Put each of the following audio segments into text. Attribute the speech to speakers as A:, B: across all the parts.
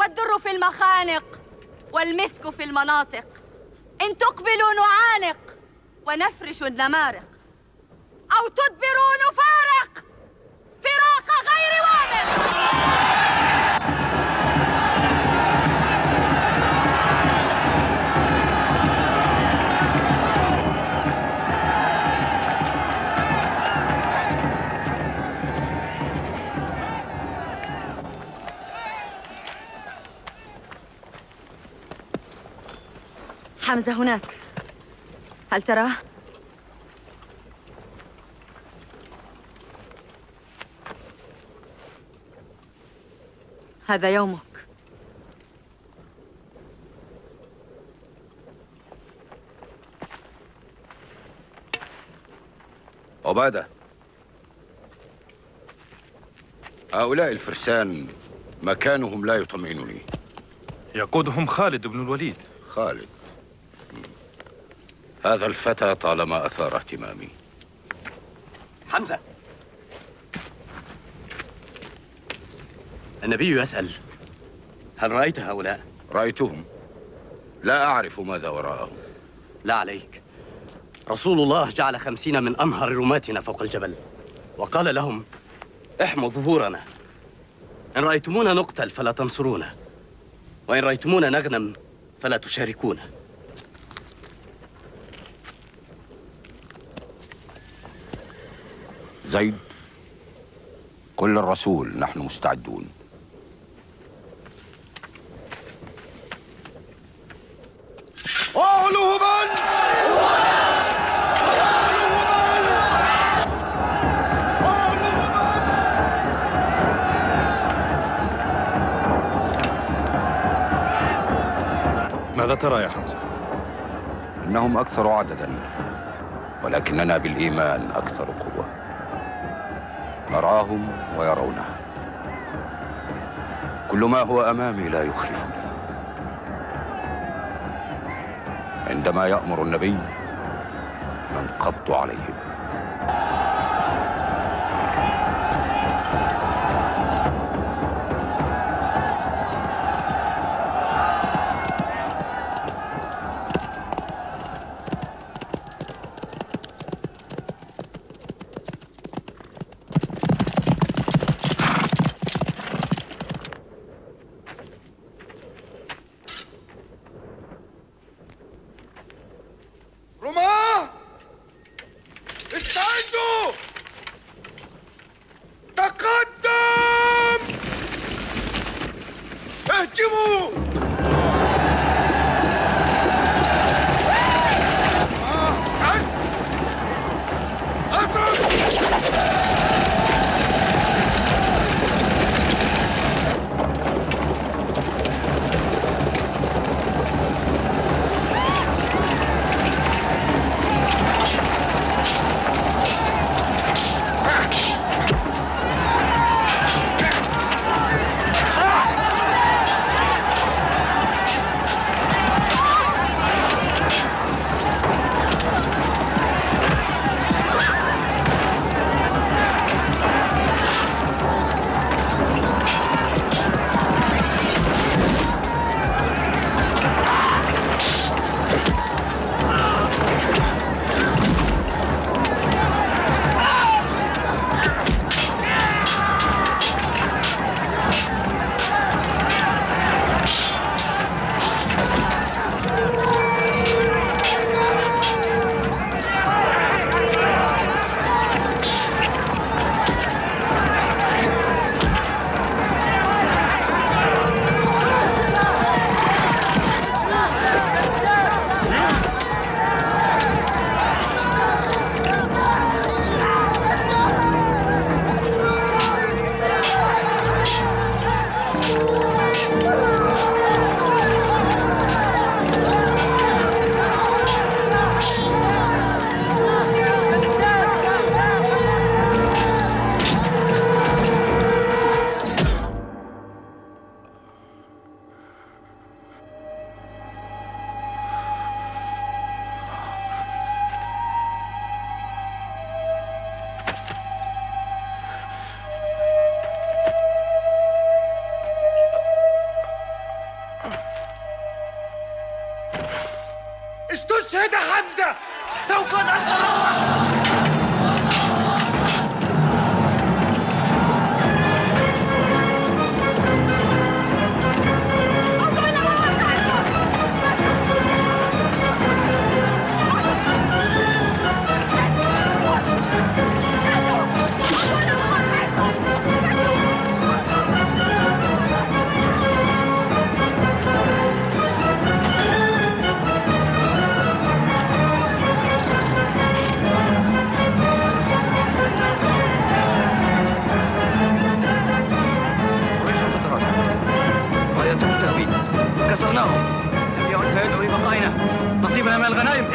A: الدر في المخانق والمسك في المناطق، إن تقبلوا نعانق ونفرش النمارق، أو تدبروا نفارق فراق غير وامق. حمزة هناك، هل تراه؟ هذا يومك.
B: عبادة، هؤلاء الفرسان مكانهم لا يطمئنني.
C: يقودهم خالد بن الوليد.
B: خالد؟ هذا الفتى طالما أثار اهتمامي.
D: حمزة، النبي يسأل: هل رأيت هؤلاء؟
B: رأيتهم، لا أعرف ماذا وراءهم.
D: لا عليك، رسول الله جعل 50 من أمهر رماتنا فوق الجبل، وقال لهم: احموا ظهورنا، إن رأيتمونا نقتل فلا تنصرونا، وإن رأيتمونا نغنم فلا تشاركونا.
B: زيد، قل للرسول نحن مستعدون.
E: أعلو هبل!
C: ماذا ترى يا حمزة؟
B: إنهم أكثر عددا، ولكننا بالإيمان أكثر قوة. نراهم ويرونه. كل ما هو أمامي لا يخيفني. عندما يأمر النبي ننقض عليهم.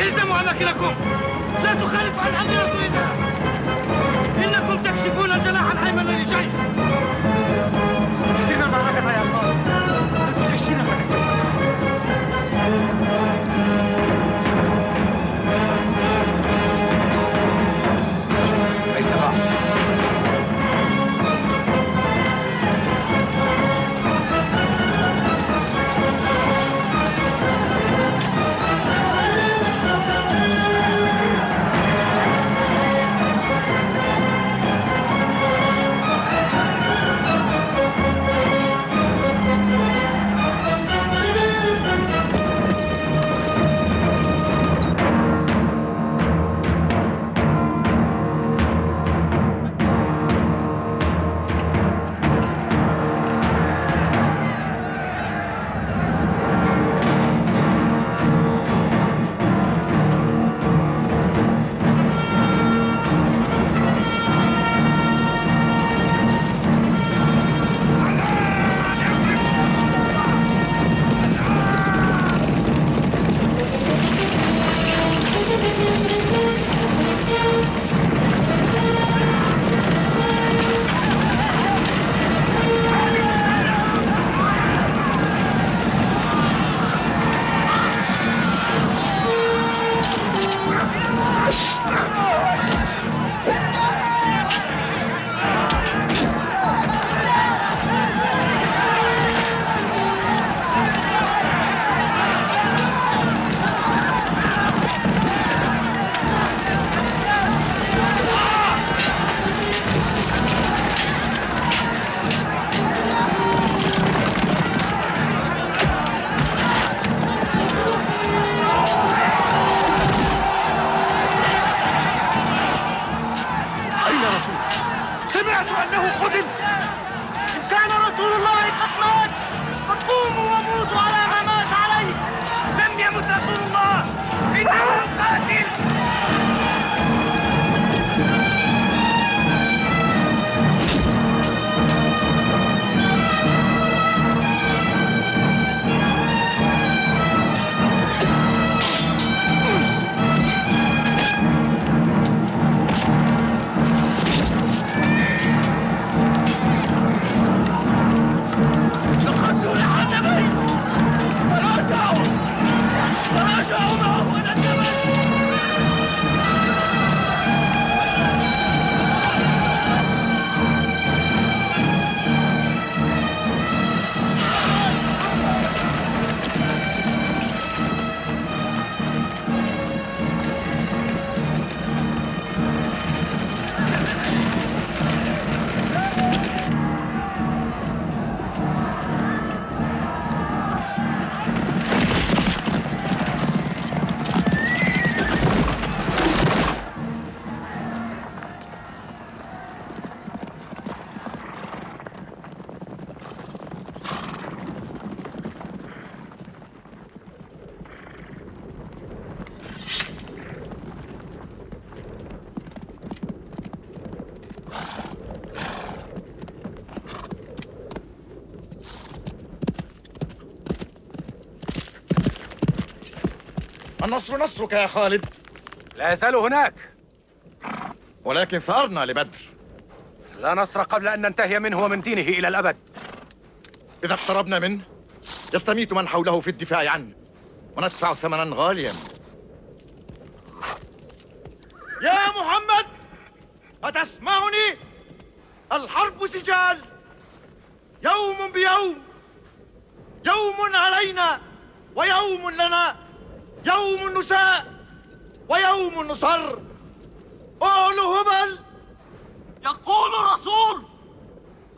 D: الزموا أماكنكم، لا تخالفوا عن أمر رسول الله، إنكم تكشفون الجناح الأيمن للجيش.
E: خسرنا المعركة يا خالد، قلب جيشنا قد انكسر.
C: ليس بعد.
F: النصر نصرك يا خالد.
C: لا يزال هناك،
F: ولكن ثأرنا لبدر.
C: لا نصر قبل أن ننتهي منه ومن دينه إلى الأبد.
F: إذا اقتربنا منه يستميت من حوله في الدفاع عنه، وندفع ثمنا غاليا. يا محمد، أتسمعني؟ الحرب سجال، يوم بيوم، يوم علينا ويوم لنا، يوم نساء ويوم نصر. أول هبل.
D: يقول الرسول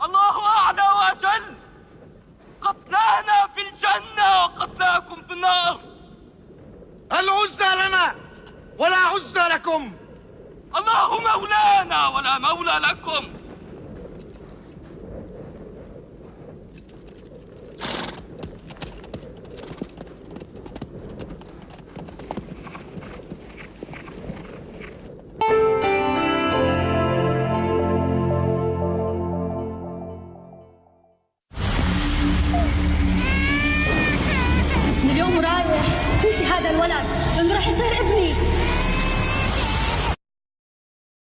D: الله أعلى وأجل: قتلانا في الجنة وقتلاكم في النار.
F: العزى لنا ولا عزى لكم.
D: الله مولانا ولا مولى لكم.
A: اليوم رايح تنسي هذا
G: الولد لأنه رح يصير ابني.